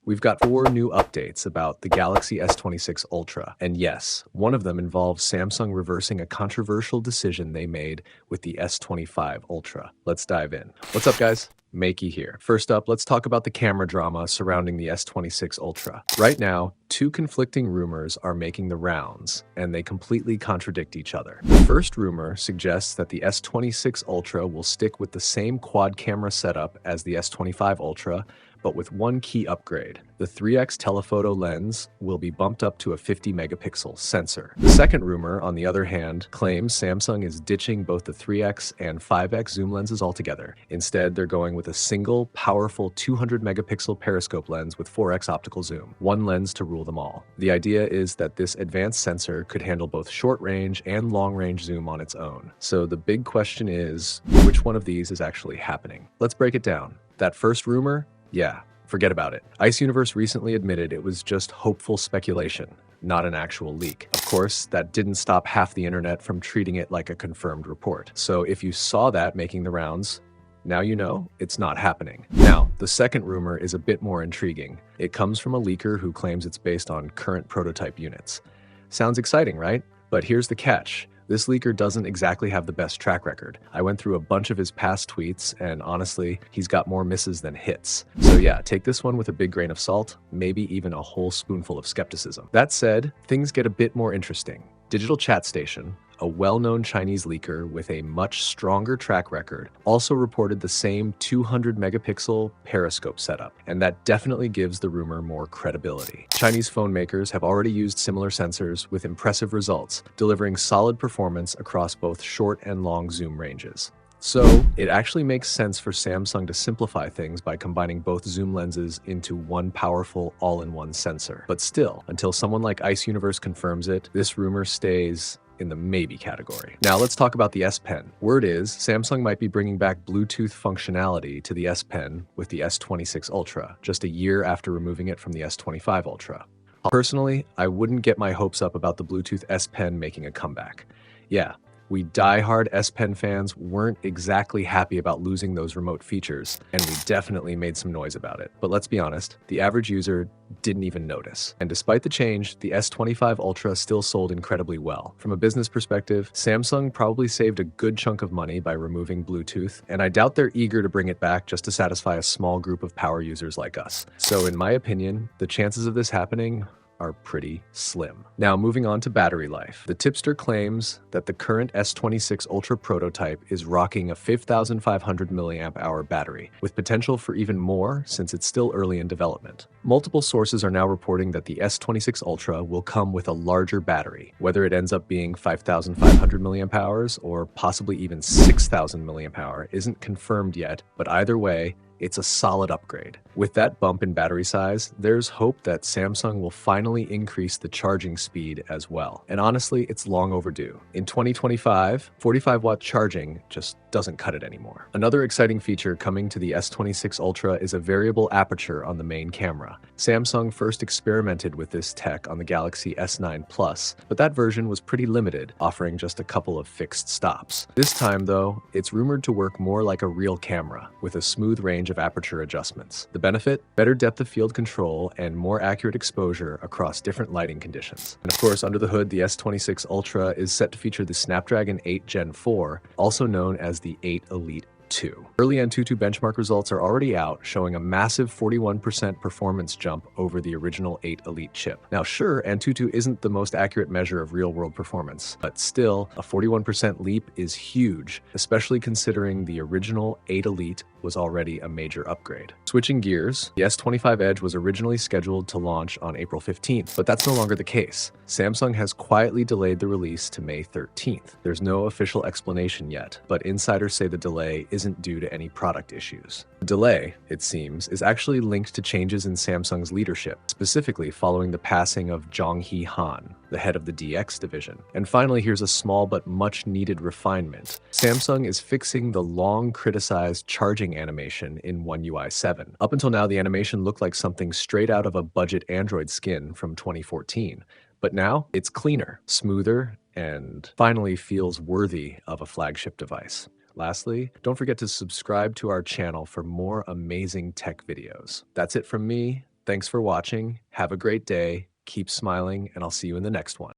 We've got 4 new updates about the Galaxy S26 Ultra. And yes, one of them involves Samsung reversing a controversial decision they made with the S25 Ultra. Let's dive in. What's up, guys? Maiky here. First up, let's talk about the camera drama surrounding the S26 Ultra. Right now, 2 conflicting rumors are making the rounds, and they completely contradict each other. The first rumor suggests that the S26 Ultra will stick with the same quad camera setup as the S25 Ultra, but with one key upgrade. The 3x telephoto lens will be bumped up to a 50 megapixel sensor. The second rumor, on the other hand, claims Samsung is ditching both the 3x and 5x zoom lenses altogether. Instead, they're going with a single, powerful 200 megapixel periscope lens with 4x optical zoom, one lens to rule them all. The idea is that this advanced sensor could handle both short range and long range zoom on its own. So the big question is, which one of these is actually happening? Let's break it down. That first rumor, yeah, forget about it. Ice Universe recently admitted it was just hopeful speculation, not an actual leak. Of course, that didn't stop half the internet from treating it like a confirmed report. So if you saw that making the rounds, now you know it's not happening. Now, the second rumor is a bit more intriguing. It comes from a leaker who claims it's based on current prototype units. Sounds exciting, right? But here's the catch. This leaker doesn't exactly have the best track record. I went through a bunch of his past tweets, and honestly, he's got more misses than hits. So yeah, take this one with a big grain of salt, maybe even a whole spoonful of skepticism. That said, things get a bit more interesting. Digital Chat Station, a well-known Chinese leaker with a much stronger track record, also reported the same 200 megapixel periscope setup, and that definitely gives the rumor more credibility. Chinese phone makers have already used similar sensors with impressive results, delivering solid performance across both short and long zoom ranges. So, it actually makes sense for Samsung to simplify things by combining both zoom lenses into one powerful all-in-one sensor. But still, until someone like Ice Universe confirms it, this rumor stays in the maybe category. Now let's talk about the S Pen. Word is, Samsung might be bringing back Bluetooth functionality to the S Pen with the S26 Ultra, just a year after removing it from the S25 Ultra. Personally, I wouldn't get my hopes up about the Bluetooth S Pen making a comeback. Yeah, we die-hard S Pen fans weren't exactly happy about losing those remote features, and we definitely made some noise about it. But let's be honest, the average user didn't even notice. And despite the change, the S25 Ultra still sold incredibly well. From a business perspective, Samsung probably saved a good chunk of money by removing Bluetooth, and I doubt they're eager to bring it back just to satisfy a small group of power users like us. So in my opinion, the chances of this happening are pretty slim. Now moving on to battery life. The tipster claims that the current S26 Ultra prototype is rocking a 5,500 mAh battery, with potential for even more since it's still early in development. Multiple sources are now reporting that the S26 Ultra will come with a larger battery. Whether it ends up being 5,500 mAh or possibly even 6,000 mAh isn't confirmed yet, but either way, it's a solid upgrade. With that bump in battery size, there's hope that Samsung will finally increase the charging speed as well. And honestly, it's long overdue. In 2025, 45-watt charging just doesn't cut it anymore. Another exciting feature coming to the S26 Ultra is a variable aperture on the main camera. Samsung first experimented with this tech on the Galaxy S9 Plus, but that version was pretty limited, offering just a couple of fixed stops. This time, though, it's rumored to work more like a real camera, with a smooth range of aperture adjustments. The benefit? Better depth of field control and more accurate exposure across different lighting conditions. And of course, under the hood, the S26 Ultra is set to feature the Snapdragon 8 Gen 4, also known as the 8 Elite 2. Early Antutu benchmark results are already out, showing a massive 41% performance jump over the original 8 Elite chip. Now sure, Antutu isn't the most accurate measure of real-world performance, but still, a 41% leap is huge, especially considering the original 8 Elite was already a major upgrade. Switching gears, the S25 Edge was originally scheduled to launch on April 15th, but that's no longer the case. Samsung has quietly delayed the release to May 13th. There's no official explanation yet, but insiders say the delay isn't due to any product issues. The delay, it seems, is actually linked to changes in Samsung's leadership, specifically following the passing of Zhonghee Han, the head of the DX division. And finally, here's a small but much needed refinement. Samsung is fixing the long criticized charging animation in One UI 7. Up until now, the animation looked like something straight out of a budget Android skin from 2014. But now, it's cleaner, smoother, and finally feels worthy of a flagship device. Lastly, don't forget to subscribe to our channel for more amazing tech videos. That's it from me. Thanks for watching. Have a great day. Keep smiling, and I'll see you in the next one.